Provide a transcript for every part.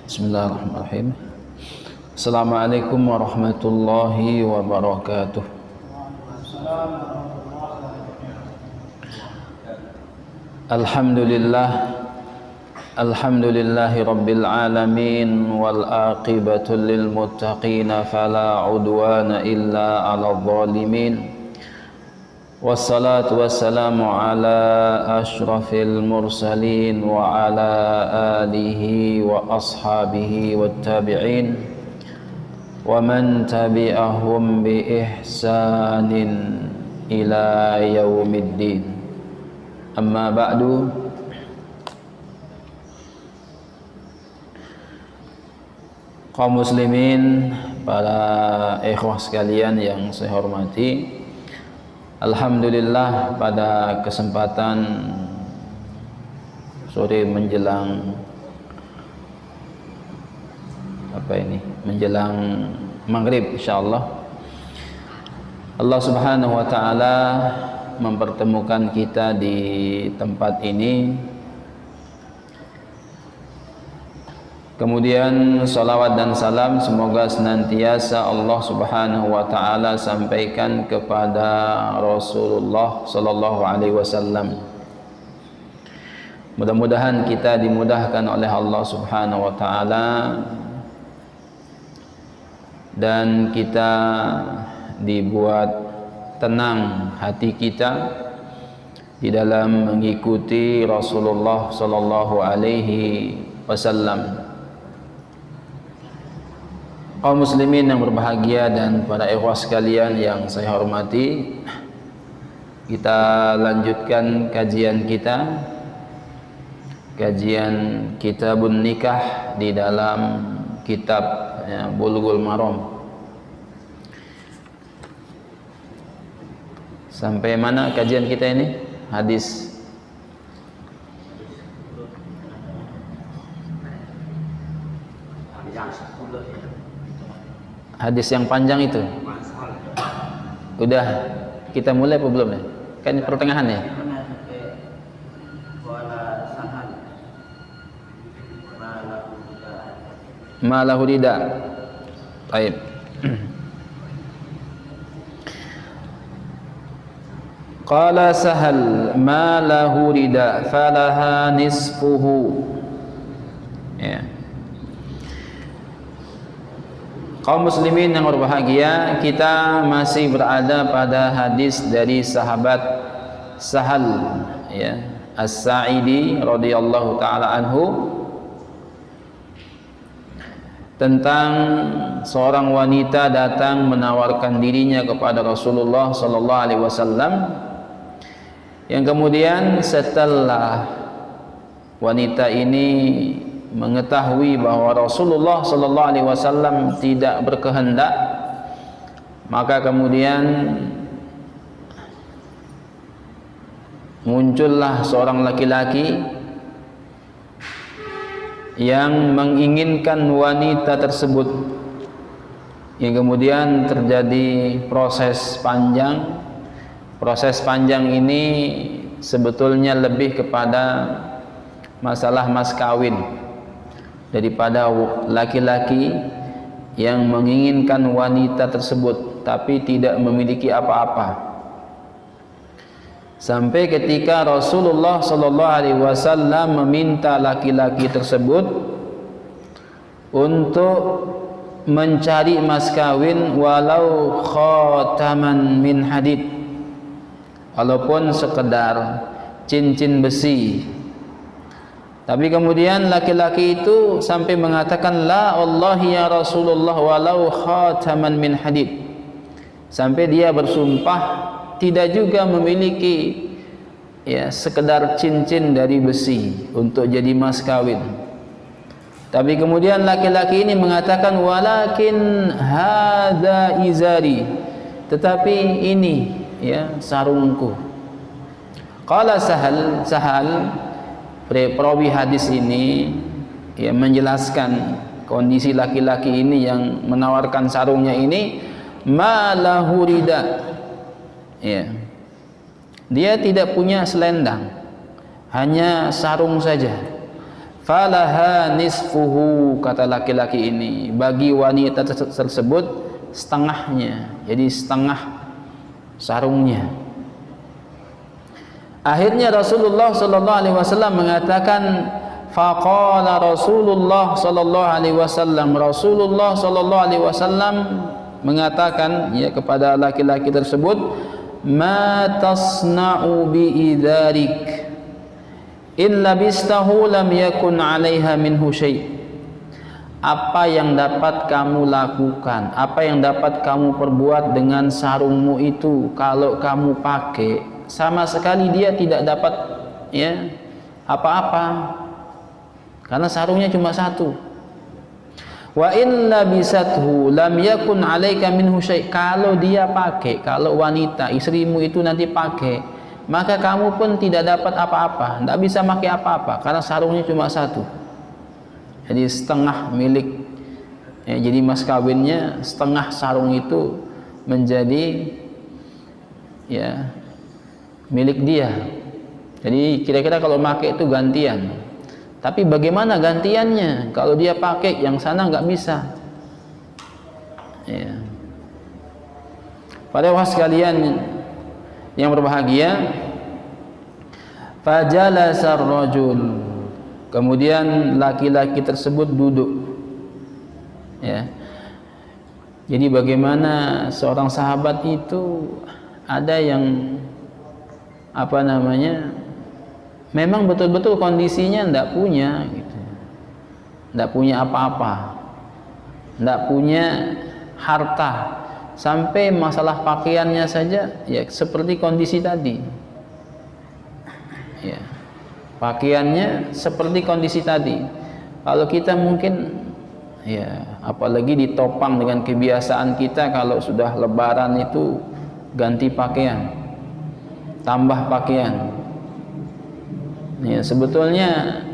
Bismillahirrahmanirrahim. Assalamualaikum warahmatullahi wabarakatuh. Alhamdulillahi rabbil alamin wal aqibatu lil muttaqin fala udwana illa 'alal zalimin. Wassalatu wassalamu ala asyrafil mursalin wa ala alihi wa ashabihi wat tabi'in wa man tabi'ahum bi ihsanin ila yaumiddin. Amma ba'du. Kaum muslimin, para ikhwah sekalian yang saya hormati, alhamdulillah pada kesempatan sore menjelang menjelang maghrib insyaallah, Allah Subhanahu wa taala mempertemukan kita di tempat ini. Kemudian salawat dan salam semoga senantiasa Allah Subhanahu wa taala sampaikan kepada Rasulullah sallallahu alaihi wasallam. Mudah-mudahan kita dimudahkan oleh Allah Subhanahu wa taala dan kita dibuat tenang hati kita di dalam mengikuti Rasulullah sallallahu alaihi wasallam. Kaum muslimin yang berbahagia dan para ikhwah sekalian yang saya hormati, kita lanjutkan kajian Kitabun Nikah di dalam kitab Bulughul Maram. Sampai mana kajian kita ini? Hadis yang panjang itu udah kita mulai apa belum ya? Kan pertengahan ya. Malahu rida. Baik. Qala Sahal ma lahu rida falaha nisfuhu. Ya. Kaum muslimin yang berbahagia, kita masih berada pada hadis dari sahabat Sahal ya, As-Sa'idi radhiyallahu taala anhu tentang seorang wanita datang menawarkan dirinya kepada Rasulullah sallallahu alaihi wasallam, yang kemudian setelah wanita ini mengetahui bahwa Rasulullah sallallahu alaihi wasallam tidak berkehendak, maka kemudian muncullah seorang laki-laki yang menginginkan wanita tersebut, yang kemudian terjadi proses panjang. Proses panjang ini sebetulnya lebih kepada masalah mas kawin daripada laki-laki yang menginginkan wanita tersebut tapi tidak memiliki apa-apa. Sampai ketika Rasulullah sallallahu alaihi wasallam meminta laki-laki tersebut untuk mencari mas kawin walau khataman min hadid, walaupun sekedar cincin besi. Tapi kemudian laki-laki itu sampai mengatakan la wallahi ya Rasulullah walau khataman min hadid, sampai dia bersumpah tidak juga memiliki sekedar cincin dari besi untuk jadi mas kawin. Tapi kemudian laki-laki ini mengatakan walakin hadza izari, tetapi ini sarungku. Qala Sahal perawi hadis ini menjelaskan kondisi laki-laki ini yang menawarkan sarungnya ini, ma lahu rida, dia tidak punya selendang, hanya sarung saja. Falaha nisfuhu, kata laki-laki ini, bagi wanita tersebut setengahnya, jadi setengah sarungnya. Akhirnya Rasulullah sallallahu alaihi wasallam mengatakan, faqala Rasulullah sallallahu alaihi wasallam, Rasulullah sallallahu alaihi wasallam mengatakan ya kepada laki-laki tersebut, ma tasna'u bi idzarik in labistahu lam yakun 'alaiha minhu syai'. Apa yang dapat kamu lakukan, apa yang dapat kamu perbuat dengan sarungmu itu, kalau kamu pakai sama sekali dia tidak dapat ya apa-apa, karena sarungnya cuma satu. Wa in labisathu lam yakun 'alaika minhu syai'. Kalau dia pakai, kalau wanita istrimu itu nanti pakai, maka kamu pun tidak dapat apa-apa, tidak bisa pakai apa-apa, karena sarungnya cuma satu. Jadi setengah milik ya, jadi mas kawinnya setengah sarung itu menjadi ya milik dia. Jadi kira-kira kalau pakai itu gantian. Tapi bagaimana gantiannya? Kalau dia pakai yang sana nggak bisa. Ya. Pada wahai sekalian yang berbahagia, fajalasa ar-rajul, kemudian laki-laki tersebut duduk. Ya. Jadi bagaimana seorang sahabat itu ada yang apa namanya, memang betul-betul kondisinya tidak punya gitu, tidak punya apa-apa, tidak punya harta, sampai masalah pakaiannya saja ya seperti kondisi tadi ya, pakaiannya seperti kondisi tadi. Kalau kita mungkin ya, apalagi ditopang dengan kebiasaan kita, kalau sudah lebaran itu ganti pakaian, tambah pakaian. Ya, sebetulnya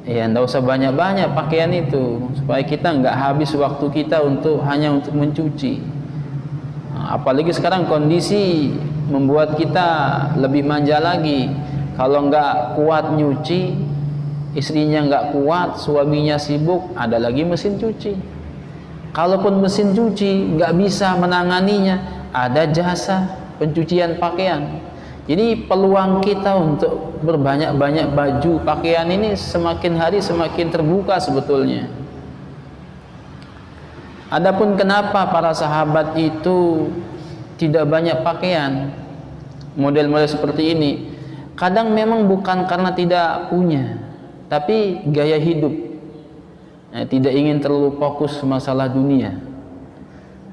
ya enggak usah banyak-banyak pakaian itu, supaya kita enggak habis waktu kita hanya untuk mencuci. Nah, apalagi sekarang kondisi membuat kita lebih manja lagi. Kalau enggak kuat nyuci, istrinya enggak kuat, suaminya sibuk, ada lagi mesin cuci. Kalaupun mesin cuci enggak bisa menanganinya, ada jasa pencucian pakaian. Jadi peluang kita untuk berbanyak-banyak baju pakaian ini semakin hari semakin terbuka sebetulnya. Adapun kenapa para sahabat itu tidak banyak pakaian model-model seperti ini, kadang memang bukan karena tidak punya, tapi gaya hidup, tidak ingin terlalu fokus masalah dunia.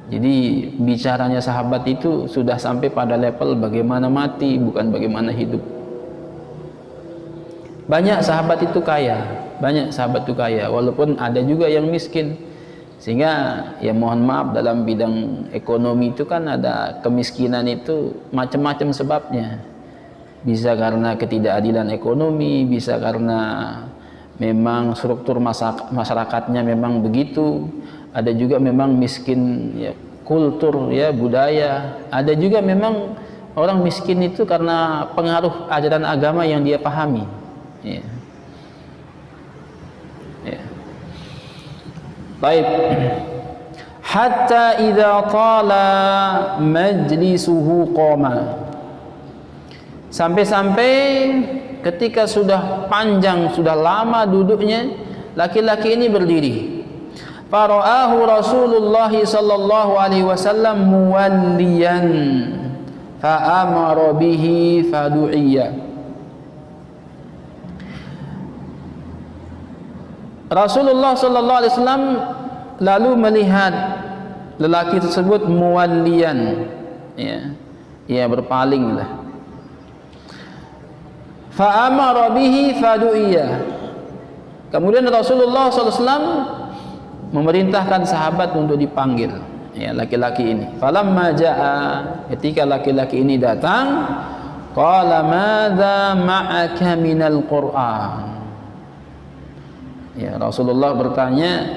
Jadi bicaranya sahabat itu sudah sampai pada level bagaimana mati, bukan bagaimana hidup. Banyak sahabat itu kaya, walaupun ada juga yang miskin. Sehingga ya mohon maaf, dalam bidang ekonomi itu kan ada kemiskinan itu macam-macam sebabnya. Bisa karena ketidakadilan ekonomi, bisa karena memang struktur masyarakatnya memang begitu. Ada juga memang miskin ya, kultur ya, budaya. Ada juga memang orang miskin itu karena pengaruh ajaran agama yang dia pahami ya. Ya. Baik. Hatta idza tala majlisuhu qama, sampai-sampai ketika sudah panjang, sudah lama duduknya, laki-laki ini berdiri. Fara'ahu Rasulullah sallallahu alaihi wasallam muwalliyan fa'amara bihi fadu'iyya. Rasulullah sallallahu alaihi wasallam lalu melihat lelaki tersebut muwalliyan, ya berpalinglah. Fa'amara bihi fadu'iyya. Kemudian Rasulullah sallallahu alaihi wasallam memerintahkan sahabat untuk dipanggil ya laki-laki ini. Falamma jaa, ketika laki-laki ini datang, qala madza ma'aka minal Qur'an. Ya, Rasulullah bertanya,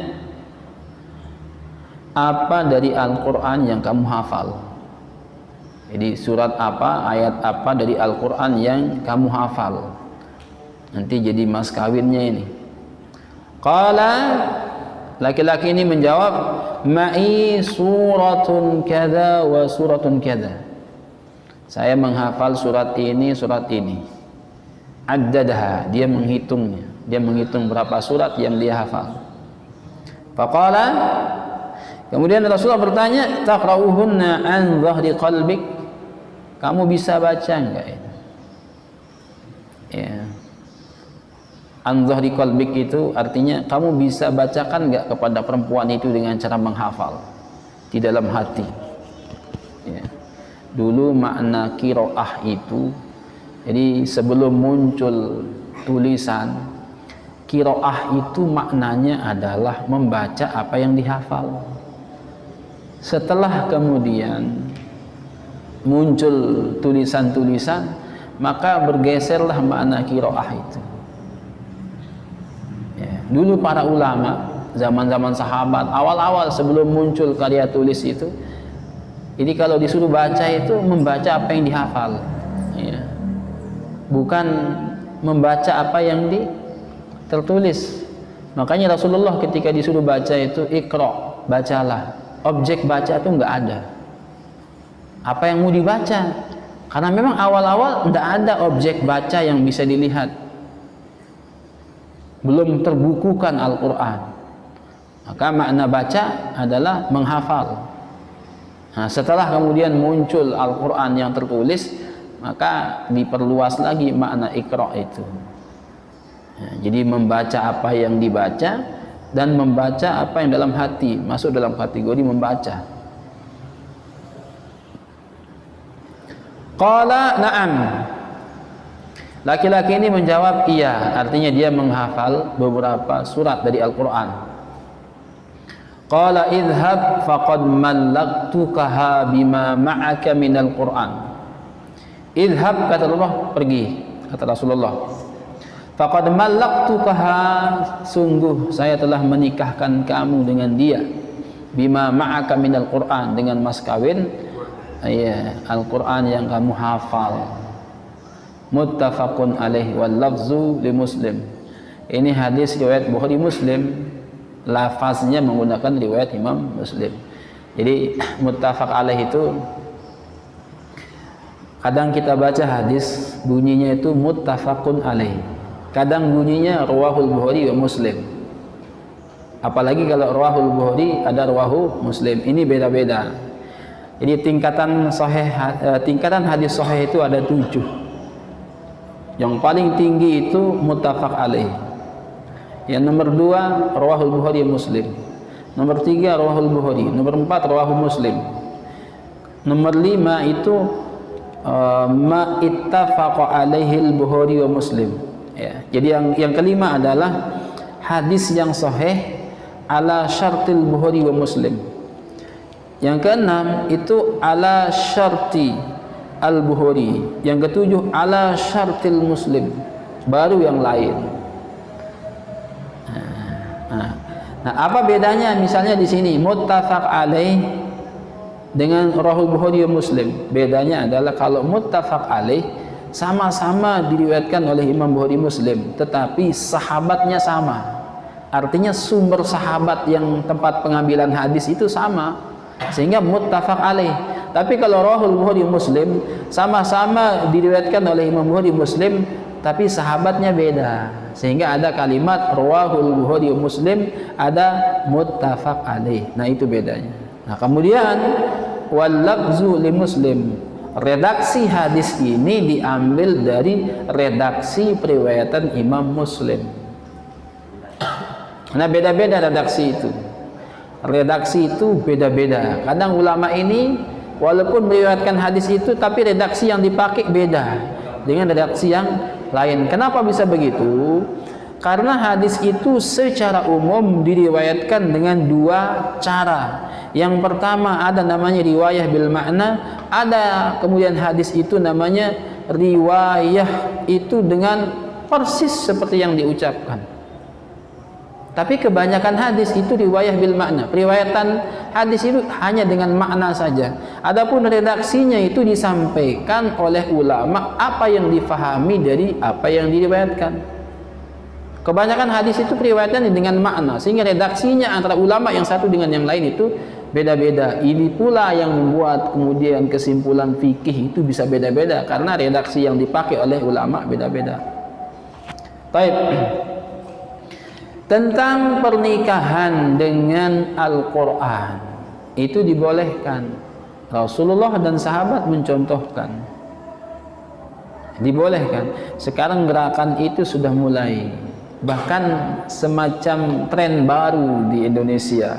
apa dari Al-Qur'an yang kamu hafal? Jadi surat apa, ayat apa dari Al-Qur'an yang kamu hafal? Nanti jadi mas kawinnya ini. Qala, laki-laki ini menjawab, ma'i suratun kada wa suratun kada. Saya menghafal surat ini, surat ini. Addadaha, dia menghitungnya. Dia menghitung berapa surat yang dia hafal. Faqala, kemudian Rasulullah bertanya, taqra'uhunna an dhahri qalbik? Kamu bisa baca enggak ini? Ya. An dhahri qalbik itu artinya kamu bisa bacakan enggak kepada perempuan itu dengan cara menghafal di dalam hati. Ya. Dulu makna qiraah itu, jadi sebelum muncul tulisan, qiraah itu maknanya adalah membaca apa yang dihafal. Setelah kemudian muncul tulisan-tulisan, maka bergeserlah makna qiraah itu. Ya, dulu para ulama, zaman-zaman sahabat, awal-awal sebelum muncul karya tulis itu, jadi kalau disuruh baca itu membaca apa yang dihafal, ya. Bukan membaca apa yang tertulis. Makanya Rasulullah ketika disuruh baca itu iqra, bacalah. Objek baca itu enggak ada. Apa yang mau dibaca? Karena memang awal-awal enggak ada objek baca yang bisa dilihat. Belum terbukukan Al-Qur'an. Maka makna baca adalah menghafal. Nah, setelah kemudian muncul Al-Qur'an yang tertulis, maka diperluas lagi makna iqra itu. Ya, jadi membaca apa yang dibaca dan membaca apa yang dalam hati, masuk dalam kategori membaca. Qala na'am. Laki-laki ini menjawab iya, artinya dia menghafal beberapa surat dari Al-Qur'an. Qala idhhab faqad mallaktukaha bima ma'aka minal Qur'an. Idhhab, kata Allah, pergi, kata Rasulullah. Faqad mallaktukaha, sungguh saya telah menikahkan kamu dengan dia. Bima ma'aka minal Qur'an, dengan mas kawin Al-Qur'an yang kamu hafal. Muttafaqun alaih wal lafzu li Muslim. Ini hadis riwayat Bukhari Muslim, lafaznya menggunakan riwayat Imam Muslim. Jadi muttafaq alaih itu kadang kita baca hadis bunyinya itu muttafaqun alaih, kadang bunyinya rawahul Bukhari wa Muslim. Apalagi kalau rawahul Bukhari ada rawahu Muslim, ini beda-beda. Jadi tingkatan hadis sahih itu ada 7. Yang paling tinggi itu muttafaq alaih. Yang nomor 2 rawahul Bukhari Muslim. Nomor 3 rawahul Bukhari. Nomor 4 rawahu Muslim. Nomor 5 itu ma ittafaqa alaihi al-Bukhari wa Muslim. Ya. Jadi yang kelima adalah hadis yang sahih ala syartil Bukhari wa Muslim. Yang keenam itu ala syarti al-Bukhari. Yang ketujuh ala syartil Muslim. Baru yang lain. Nah, apa bedanya misalnya di sini muttafaq alaih dengan rawahul Bukhari wa Muslim? Bedanya adalah kalau muttafaq alaih sama-sama diriwayatkan oleh Imam Bukhari Muslim, tetapi sahabatnya sama. Artinya sumber sahabat yang tempat pengambilan hadis itu sama, sehingga muttafaq alaih. Tapi kalau rawahul Bukhari Muslim sama-sama diriwayatkan oleh Imam Bukhari Muslim, tapi sahabatnya beda, sehingga ada kalimat rawahul Bukhari Muslim, ada muttafaq alaih. Nah, itu bedanya. Nah, kemudian wal lafzu li Muslim, redaksi hadis ini diambil dari redaksi periwayatan Imam Muslim. Nah, beda-beda redaksi itu. Redaksi itu beda-beda. Kadang ulama ini walaupun meriwayatkan hadis itu, tapi redaksi yang dipakai beda dengan redaksi yang lain. Kenapa bisa begitu? Karena hadis itu secara umum diriwayatkan dengan 2 cara. Yang pertama ada namanya riwayah bil makna, ada kemudian hadis itu namanya riwayah itu dengan persis seperti yang diucapkan. Tapi kebanyakan hadis itu riwayah bil makna. Periwayatan hadis itu hanya dengan makna saja. Adapun redaksinya itu disampaikan oleh ulama apa yang difahami dari apa yang diriwayatkan. Kebanyakan hadis itu periwayatan dengan makna, sehingga redaksinya antara ulama yang satu dengan yang lain itu beda-beda. Ini pula yang membuat kemudian kesimpulan fikih itu bisa beda-beda karena redaksi yang dipakai oleh ulama beda-beda. Baik. Tentang pernikahan dengan Al-Quran itu dibolehkan. Rasulullah dan sahabat mencontohkan, dibolehkan. Sekarang gerakan itu sudah mulai, bahkan semacam tren baru di Indonesia.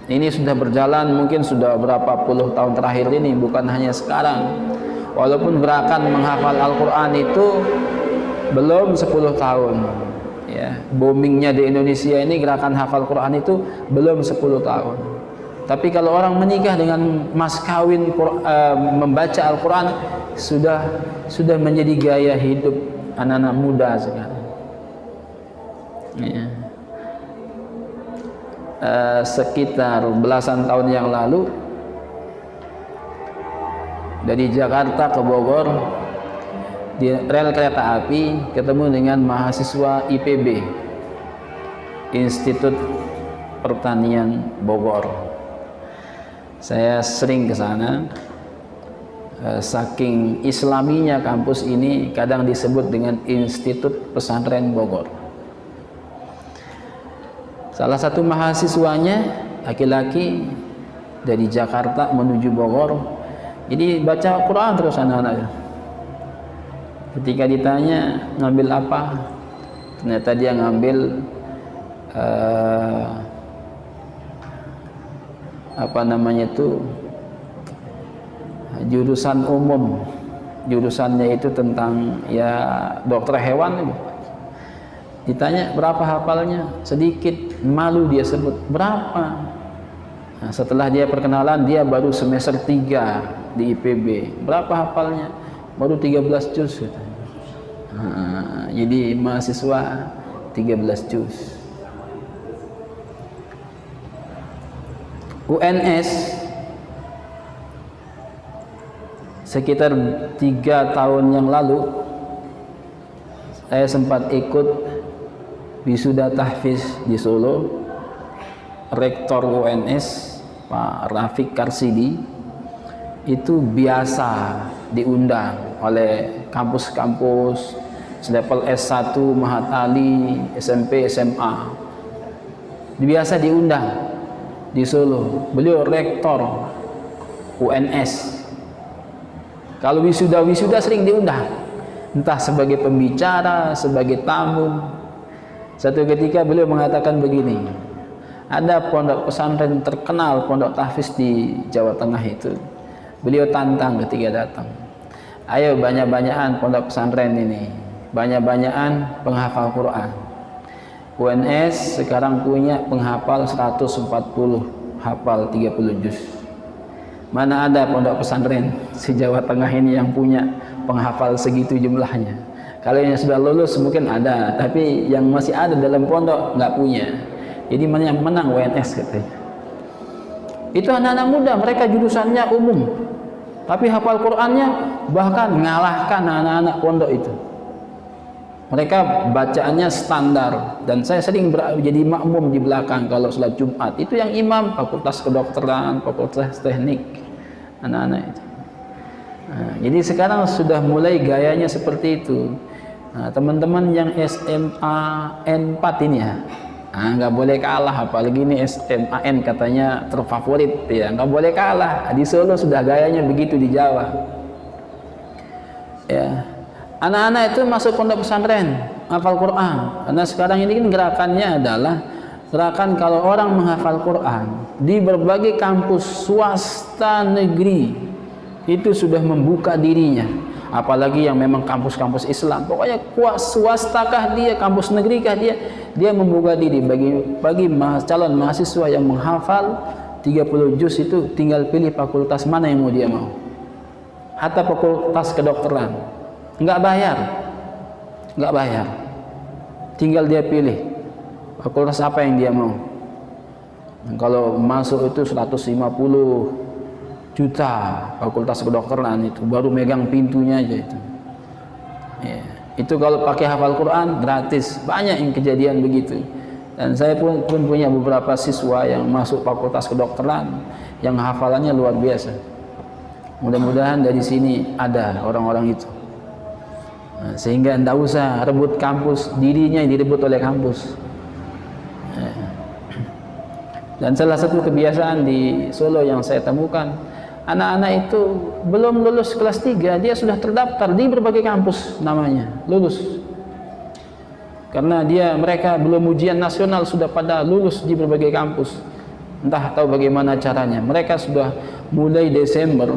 Ini sudah berjalan mungkin sudah berapa puluh tahun terakhir ini, bukan hanya sekarang. Walaupun gerakan menghafal Al-Quran itu belum 10 tahun ya, boomingnya di Indonesia ini gerakan hafal Quran itu belum 10 tahun. Tapi kalau orang menikah dengan mas kawin membaca Al-Quran sudah menjadi gaya hidup anak-anak muda sekarang ya. Sekitar belasan tahun yang lalu dari Jakarta ke Bogor di rel kereta api ketemu dengan mahasiswa IPB, Institut Pertanian Bogor. Saya sering ke sana. Saking islaminya kampus ini kadang disebut dengan Institut Pesantren Bogor. Salah satu mahasiswanya laki-laki dari Jakarta menuju Bogor, jadi baca Quran terus anak-anak. Ketika ditanya ngambil apa, ternyata dia ngambil apa namanya itu, jurusan umum. Jurusannya itu tentang ya dokter hewan. Ditanya berapa hafalnya, sedikit, malu dia sebut berapa. Nah, setelah dia perkenalan, dia baru semester 3 di IPB. Berapa hafalnya? Baru 13 juz katanya. Nah, jadi mahasiswa 13 juz. UNS sekitar 3 tahun yang lalu saya sempat ikut wisuda tahfiz di Solo. Rektor UNS Pak Rafiq Karsidi itu biasa diundang oleh kampus-kampus selevel S1, Mahat Ali, SMP, SMA. Biasa diundang di Solo. Beliau rektor UNS. Kalau wisuda sering diundang, entah sebagai pembicara, sebagai tamu. Satu ketika beliau mengatakan begini, ada pondok pesantren terkenal, pondok tahfiz di Jawa Tengah itu. Beliau tantang ketika datang, ayo banyak-banyakan pondok pesantren ini, banyak-banyakan penghafal Quran. UNS sekarang punya penghafal 140, hafal 30 juz. Mana ada pondok pesantren di Jawa Tengah ini yang punya penghafal segitu jumlahnya. Kalau yang sudah lulus mungkin ada, tapi yang masih ada dalam pondok nggak punya. Jadi mana yang menang UNS katanya. Itu anak-anak muda, mereka jurusannya umum, tapi hafal Qurannya bahkan mengalahkan anak-anak pondok itu. Mereka bacaannya standar, dan saya sering jadi makmum di belakang kalau sholat Jumat. Itu yang imam fakultas kedokteran, fakultas teknik, anak-anak itu. Nah, jadi sekarang sudah mulai gayanya seperti itu. Nah, teman-teman yang SMA N4 ini ya, nggak boleh kalah, apalagi ini SMA N katanya terfavorit ya, nggak boleh kalah. Di Solo sudah gayanya begitu, di Jawa. Ya. Anak-anak itu masuk pondok pesantren, hafal Quran. Karena sekarang ini kan gerakannya adalah gerakan kalau orang menghafal Quran di berbagai kampus swasta negeri itu sudah membuka dirinya. Apalagi yang memang kampus-kampus Islam, pokoknya swastakah dia, kampus negerikah dia membuka diri bagi calon mahasiswa yang menghafal 30 juz itu tinggal pilih fakultas mana yang mau dia mau. Hatta fakultas kedokteran. Nggak bayar, tinggal dia pilih fakultas apa yang dia mau. Kalau masuk itu 150 juta fakultas kedokteran itu, baru megang pintunya aja itu ya. Itu kalau pakai hafal Quran gratis. Banyak yang kejadian begitu. Dan saya pun punya beberapa siswa yang masuk fakultas kedokteran yang hafalannya luar biasa. Mudah-mudahan dari sini ada orang-orang itu. Nah, sehingga tidak usah rebut kampus, dirinya yang direbut oleh kampus. Dan salah satu kebiasaan di Solo yang saya temukan, anak-anak itu belum lulus kelas 3 dia sudah terdaftar di berbagai kampus namanya, lulus. Karena mereka belum ujian nasional sudah pada lulus di berbagai kampus. Entah tahu bagaimana caranya. Mereka sudah mulai Desember,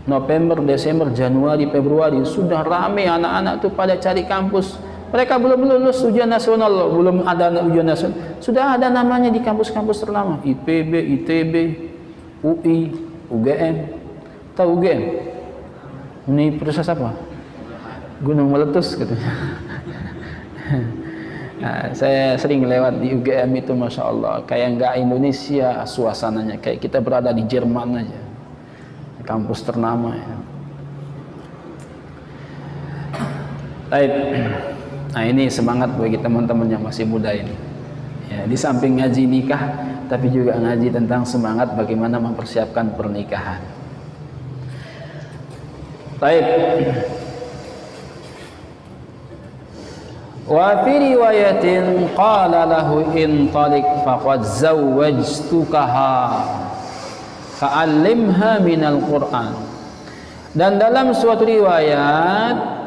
November, Desember, Januari, Februari sudah ramai anak-anak itu pada cari kampus. Mereka belum lulus ujian nasional, belum ada ujian nasional. Sudah ada namanya di kampus-kampus ternama, IPB, ITB, UI, UGM. Tahu UGM? Universitas apa? Gunung Meletus katanya. Nah, saya sering lewat di UGM itu, masya Allah, kayak nggak Indonesia suasananya, kayak kita berada di Jerman aja. Kampus ternama ya. Baik. Nah, ini semangat bagi teman-teman yang masih muda ini. Ya, di samping ngaji nikah, tapi juga ngaji tentang semangat bagaimana mempersiapkan pernikahan. Baik. Wa fi riwayatin qala lahu intaliq faqad zawwajtukaha fa'allimha minal Qur'an. Dan dalam suatu riwayat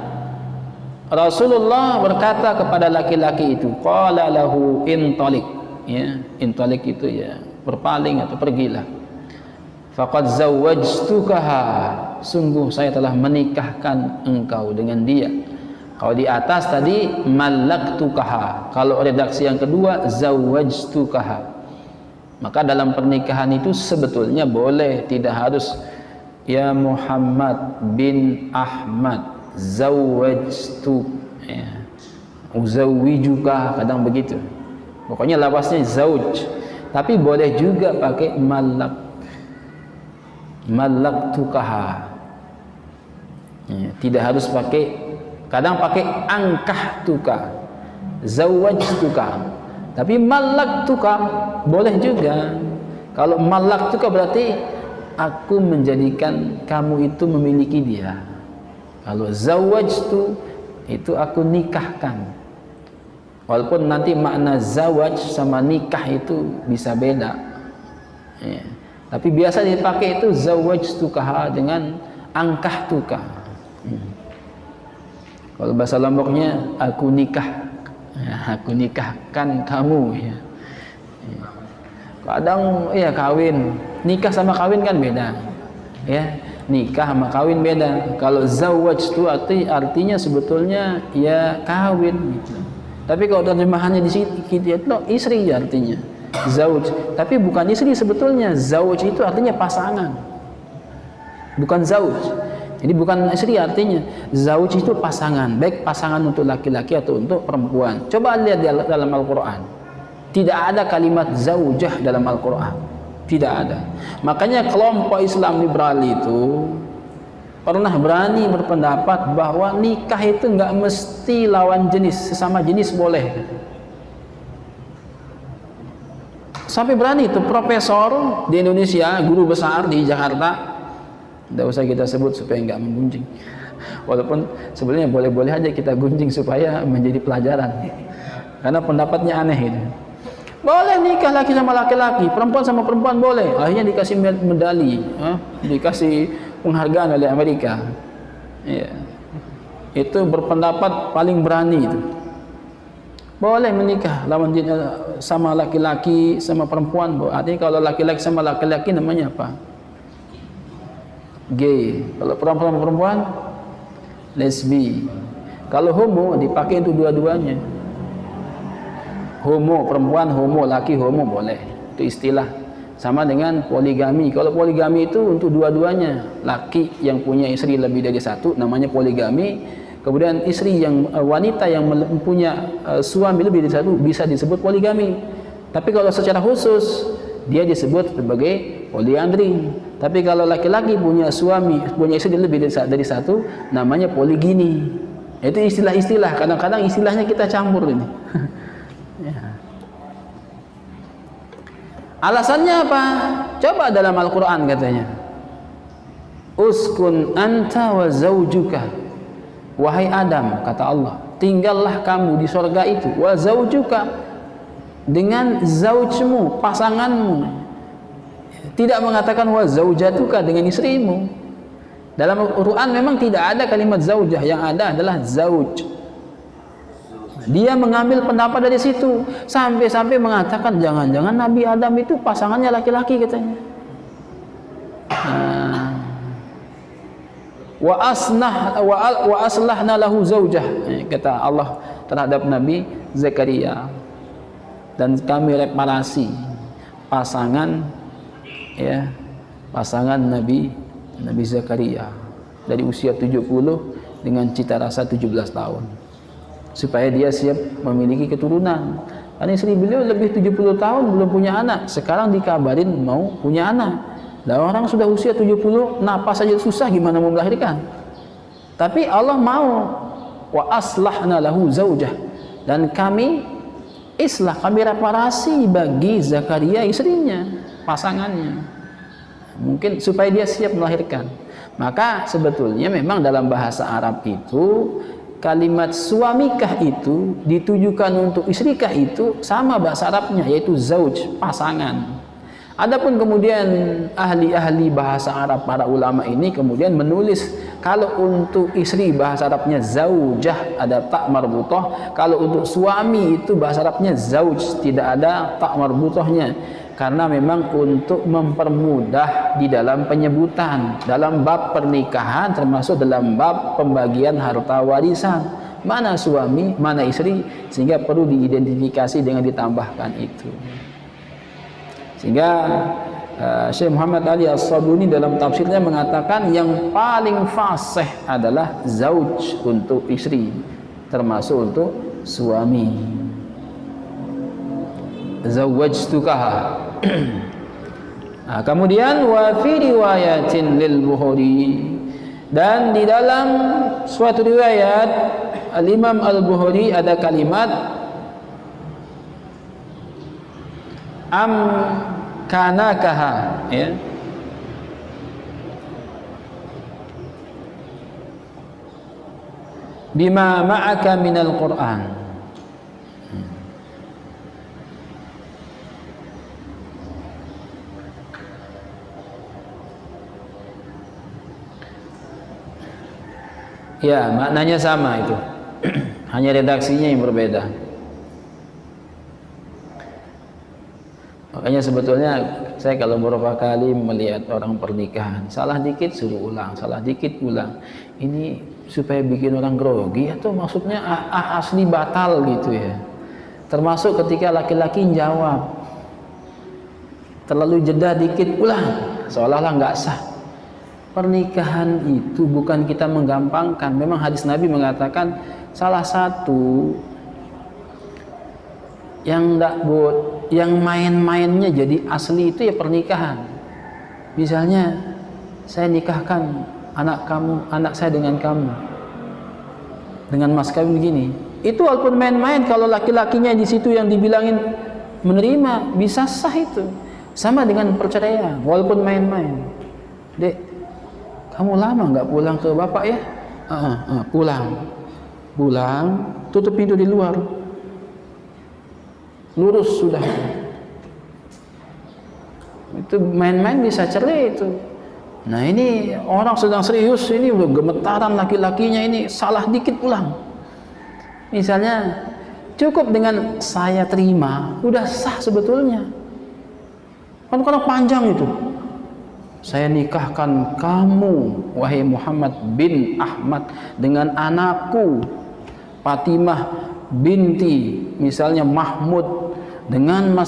Rasulullah berkata kepada laki-laki itu, qala lahu intaliq, ya, intaliq itu ya berpaling atau pergilah. Faqad zawwajtukaha, sungguh saya telah menikahkan engkau dengan dia. Kalau di atas tadi malaktukaha, kalau redaksi yang kedua zawwajtukaha. Maka dalam pernikahan itu sebetulnya boleh, tidak harus ya Muhammad bin Ahmad zawwajtu, ya, uzawwijuka, kadang begitu. Pokoknya lafaznya zauj, tapi boleh juga pakai malaktukaha. Ya, tidak harus pakai, kadang pakai angkahtuka, zawwajtuka, tapi malaktuka boleh juga. Kalau malaktuka berarti aku menjadikan kamu itu memiliki dia. Kalau zawajtu itu aku nikahkan. Walaupun nanti makna zawaj sama nikah itu bisa beda. Ya. Tapi biasa dipakai itu zawajtukaha dengan angkahtuka. Kalau bahasa Lomboknya aku nikahkan kamu, ya. Kadang ya kawin, nikah sama kawin kan beda. Ya. Nikah sama kawin beda. Kalau zawaj itu artinya sebetulnya ya kawin gitu. Tapi kalau terjemahannya di sini itu istri artinya. Zauj. Tapi bukan istri sebetulnya. Zauj itu artinya pasangan. Bukan zauj. Jadi bukan istri artinya. Zauj itu pasangan, baik pasangan untuk laki-laki atau untuk perempuan. Coba lihat dalam Al-Qur'an. Tidak ada kalimat zaujah dalam Al-Qur'an. Tidak ada. Makanya kelompok Islam liberal itu pernah berani berpendapat bahwa nikah itu nggak mesti lawan jenis, sesama jenis boleh. Sampai berani itu profesor di Indonesia, guru besar di Jakarta, tidak usah kita sebut supaya nggak menggunjing. Walaupun sebenarnya boleh-boleh aja kita gunjing supaya menjadi pelajaran. Karena pendapatnya aneh itu. Boleh nikah laki sama laki-laki, perempuan sama perempuan boleh. Akhirnya dikasih medali, dikasih penghargaan oleh Amerika. Ya. Itu berpendapat paling berani itu. Boleh menikah lawan sama laki-laki sama perempuan. Artinya kalau laki-laki sama laki-laki namanya apa? Gay. Kalau perempuan sama perempuan, lesbi. Kalau homo dipakai untuk dua-duanya. Homo perempuan, homo laki, homo boleh. Itu istilah. Sama dengan poligami. Kalau poligami itu untuk dua-duanya. Laki yang punya istri lebih dari satu namanya poligami. Kemudian istri yang wanita yang punya suami lebih dari satu bisa disebut poligami. Tapi kalau secara khusus dia disebut sebagai poliandri. Tapi kalau laki-laki punya suami, punya istri lebih dari satu namanya poligini. Itu istilah-istilah, kadang-kadang istilahnya kita campur ini. Ya. Alasannya apa? Coba dalam Al-Quran katanya, uskun anta wa zawjuka, wahai Adam, kata Allah, tinggallah kamu di surga itu, wa zawjuka, dengan zaujmu, pasanganmu. Tidak mengatakan wa zaujatuka, dengan istrimu. Dalam Al-Quran memang tidak ada kalimat zaujah, yang ada adalah zauj. Dia mengambil pendapat dari situ, sampai-sampai mengatakan jangan-jangan Nabi Adam itu pasangannya laki-laki katanya. Wa aslahna lahu zaujah, kata Allah terhadap Nabi Zakaria, dan kami reparasi pasangan, ya, pasangan Nabi Zakaria dari usia 70 dengan cita rasa 17 tahun, supaya dia siap memiliki keturunan. Karena istri beliau lebih 70 tahun belum punya anak, sekarang dikabarin mau punya anak. Lah orang sudah usia 70, napas saja susah, gimana mau melahirkan? Tapi Allah mau, wa aslahna lahu zaujah, dan kami kami reparasi bagi Zakaria istrinya, pasangannya. Mungkin supaya dia siap melahirkan. Maka sebetulnya memang dalam bahasa Arab itu kalimat suamikah itu ditujukan untuk istrikah itu sama bahasa Arabnya, yaitu zauj, pasangan. Adapun kemudian ahli-ahli bahasa Arab, para ulama ini kemudian menulis kalau untuk istri bahasa Arabnya zaujah, ada tak marbutah. Kalau untuk suami itu bahasa Arabnya zauj, tidak ada tak marbutahnya. Karena memang untuk mempermudah di dalam penyebutan dalam bab pernikahan, termasuk dalam bab pembagian harta warisan, mana suami, mana istri, sehingga perlu diidentifikasi dengan ditambahkan itu. Sehingga Syekh Muhammad Ali As-Sabuni dalam tafsirnya mengatakan yang paling fasih adalah zauj untuk istri, termasuk untuk suami. Zawwajtukaha. Nah, kemudian wa fi riwayatin lil Bukhari, dan di dalam suatu riwayat Al-Imam Al-Bukhari ada kalimat kanakaha, ya. Bima ma'aka minal Qur'an. Ya, maknanya sama itu. Hanya redaksinya yang berbeda. Makanya sebetulnya saya kalau beberapa kali melihat orang pernikahan, salah dikit suruh ulang, salah dikit ulang. Ini supaya bikin orang grogi atau maksudnya asli batal gitu ya. Termasuk ketika laki-laki jawab, terlalu jeda dikit ulang, seolah-olah nggak sah. Pernikahan itu bukan kita menggampangkan. Memang hadis Nabi mengatakan salah satu yang main-mainnya jadi asli itu ya pernikahan. Misalnya saya nikahkan anak saya dengan kamu, dengan mas kawin begini. Itu walaupun main-main, kalau laki-lakinya di situ yang dibilangin menerima, bisa sah itu. Sama dengan perceraian, walaupun main-main. Dek, kamu lama nggak pulang ke bapak ya? Pulang, tutup pintu di luar, lurus sudah. Itu main-main bisa cerai itu. Nah ini orang sedang serius, ini udah gemetaran laki-lakinya, ini salah dikit pulang. Misalnya cukup dengan saya terima, udah sah sebetulnya. Kan kadang panjang itu. Saya nikahkan kamu, wahai Muhammad bin Ahmad, dengan anakku Fatimah binti, misalnya Mahmud, dengan mas